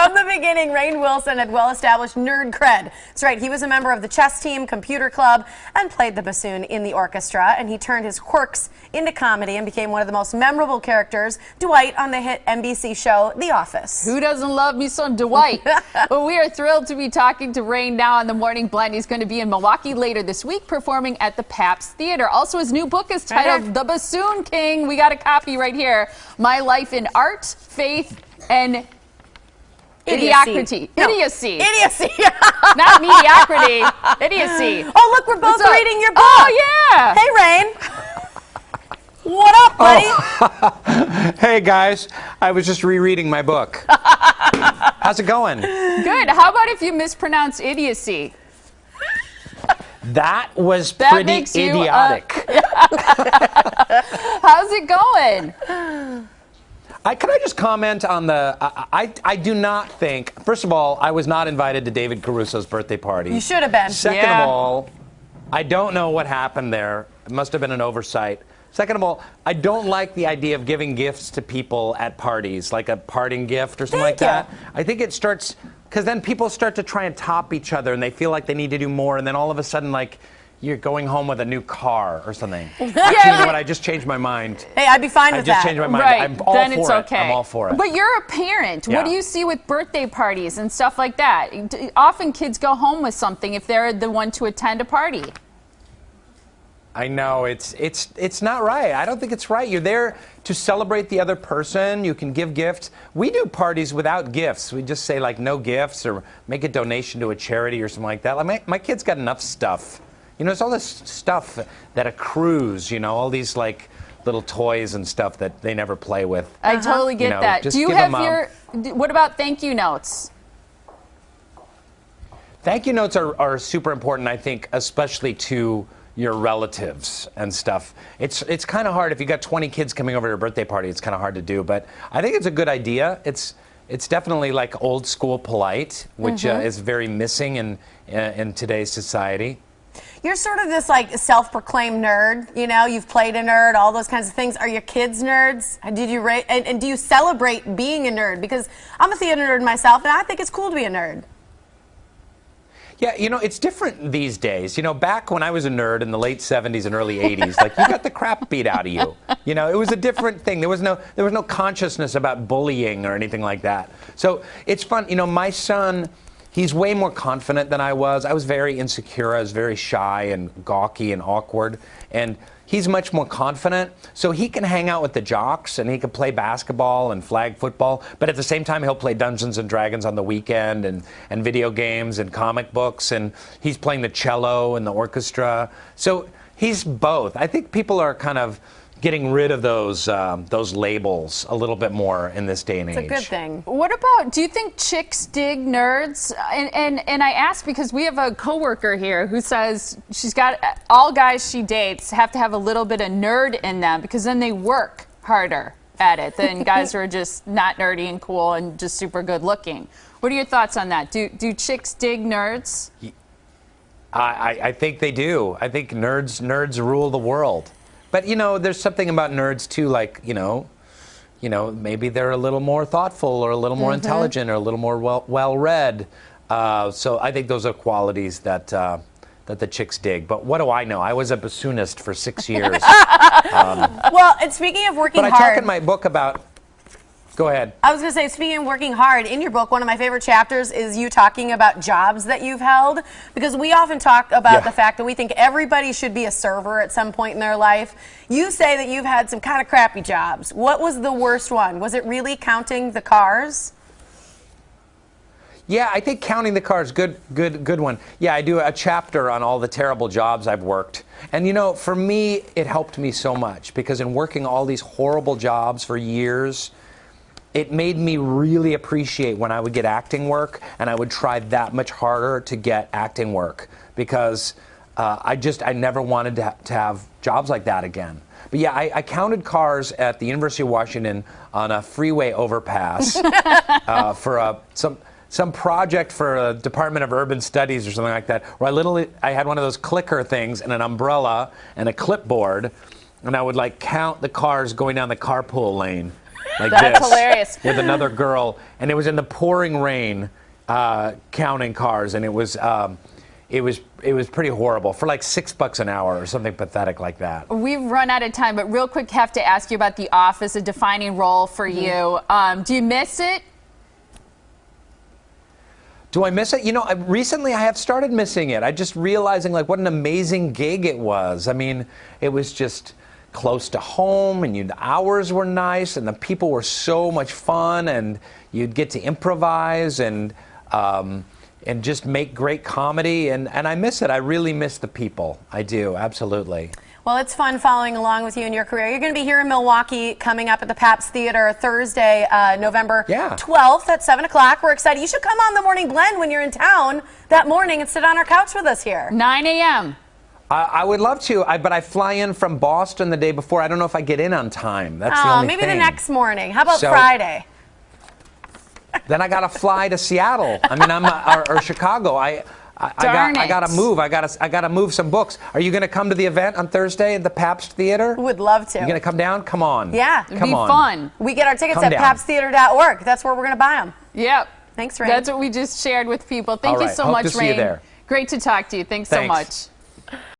From the beginning, Rainn Wilson had well-established nerd cred. That's right, he was a member of the chess team, computer club, and played the bassoon in the orchestra. And he turned his quirks into comedy and became one of the most memorable characters, Dwight, on the hit NBC show The Office. Who doesn't love me some Dwight? Well, we are thrilled to be talking to Rainn now on the Morning Blend. He's going to be in Milwaukee later this week, performing at the Pabst Theater. Also, his new book is titled The Bassoon King. We got a copy right here. My Life in Art, Faith, and Idiocy. No. Idiocy. Idiocy. Not mediocrity. Idiocy. Oh, look, we're both reading your book. Oh, yeah. Hey, Rainn. What up, buddy? Oh. Hey, guys. I was just rereading my book. How's it going? Good. How about if you mispronounce idiocy? That was That pretty makes you, idiotic. How's it going? Can I just comment on the, I do not think, first of all, I was not invited to David Caruso's birthday party. You should have been. Second of all, I don't know what happened there. It must have been an oversight. Second of all, I don't like the idea of giving gifts to people at parties, like a parting gift or something like that. I think it starts, because then people start to try and top each other and they feel like they need to do more, and then all of a sudden, like, you're going home with a new car or something. Actually, you know what? I just changed my mind. Hey, I'd be fine with that. I just changed my mind. Right. I'm all then for it's it. okay. I'm all for it. But you're a parent. Yeah. What do you see with birthday parties and stuff like that? Often kids go home with something if they're the one to attend a party. I know, it's not right. I don't think it's right. You're there to celebrate the other person. You can give gifts. We do parties without gifts. We just say, like, no gifts, or make a donation to a charity or something like that. Like, my kid's got enough stuff. You know, there's all this stuff that accrues, you know, all these, like, little toys and stuff that they never play with. I totally get that. Do you have what about thank you notes? Thank you notes are super important, I think, especially to your relatives and stuff. It's kind of hard if you got 20 kids coming over to your birthday party. It's kind of hard to do, but I think it's a good idea. It's definitely like old school polite, which is very missing in today's society. You're sort of this, like, self-proclaimed nerd. You know, you've played a nerd, all those kinds of things. Are your kids nerds? Did you and do you celebrate being a nerd? Because I'm a theater nerd myself, and I think it's cool to be a nerd. Yeah, you know, it's different these days. You know, back when I was a nerd in the late 70s and early 80s, like, you got the crap beat out of you. You know, it was a different thing. There was no consciousnness about bullying or anything like that. So it's fun. You know, my son, he's way more confident than I was. I was very insecure. I was very shy and gawky and awkward. And he's much more confident, so he can hang out with the jocks and he can play basketball and flag football, but at the same time he'll play Dungeons and Dragons on the weekend and video games and comic books, and he's playing the cello and the orchestra. So he's both. I think people are kind of getting rid of those labels a little bit more in this day and age. It's a good thing. What about, do you think chicks dig nerds? And I ask because we have a coworker here who says she's got all guys she dates have to have a little bit of nerd in them because then they work harder at it than guys who are just not nerdy and cool and just super good looking. What are your thoughts on that? Do chicks dig nerds? I think they do. I think nerds rule the world. But, you know, there's something about nerds, too, like, you know, maybe they're a little more thoughtful or a little more intelligent or a little more well-read. So I think those are qualities that the chicks dig. But what do I know? I was a bassoonist for 6 years. Well, and speaking of working hard... But I talk in my book about... Go ahead. I was going to say, speaking of working hard, in your book, one of my favorite chapters is you talking about jobs that you've held, because we often talk about the fact that we think everybody should be a server at some point in their life. You say that you've had some kind of crappy jobs. What was the worst one? Was it really counting the cars? Yeah, I think counting the cars, good one. Yeah, I do a chapter on all the terrible jobs I've worked. And, you know, for me, it helped me so much, because in working all these horrible jobs for years, it made me really appreciate when I would get acting work, and I would try that much harder to get acting work, because I never wanted to have jobs like that again. But yeah, I counted cars at the University of Washington on a freeway overpass for some project for a Department of Urban Studies or something like that, where I had one of those clicker things and an umbrella and a clipboard, and I would, like, count the cars going down the carpool lane. like That's this, hilarious. with another girl, and it was in the pouring rain, counting cars, and it was pretty horrible for like $6 an hour or something pathetic like that. We've run out of time, but real quick, have to ask you about The Office, a defining role for you. Do you miss it? Do I miss it? You know, recently I have started missing it. I just realizing like what an amazing gig it was. I mean, it was just close to home, and the hours were nice, and the people were so much fun, and you'd get to improvise and just make great comedy, and I miss it. I really miss the people. I do, absolutely. Well, it's fun following along with you in your career. You're going to be here in Milwaukee coming up at the Pabst Theater Thursday, November 12th at 7 o'clock. We're excited. You should come on the Morning Blend when you're in town that morning and sit on our couch with us here. 9 a.m. I would love to, but I fly in from Boston the day before. I don't know if I get in on time. That's the only maybe thing. the next morning. How about Friday? Then I got to fly to Seattle. I mean, or Chicago. I got to move. I got to move some books. Are you going to come to the event on Thursday at the Pabst Theater? Would love to. You going to come down? Come on. Yeah. It'd be fun. We get our tickets at pabsttheater.org. That's where we're going to buy them. Yep. Thanks, Rainn. That's what we just shared with people. Thank you so much, Rainn. See you there. Great to talk to you. Thanks so much.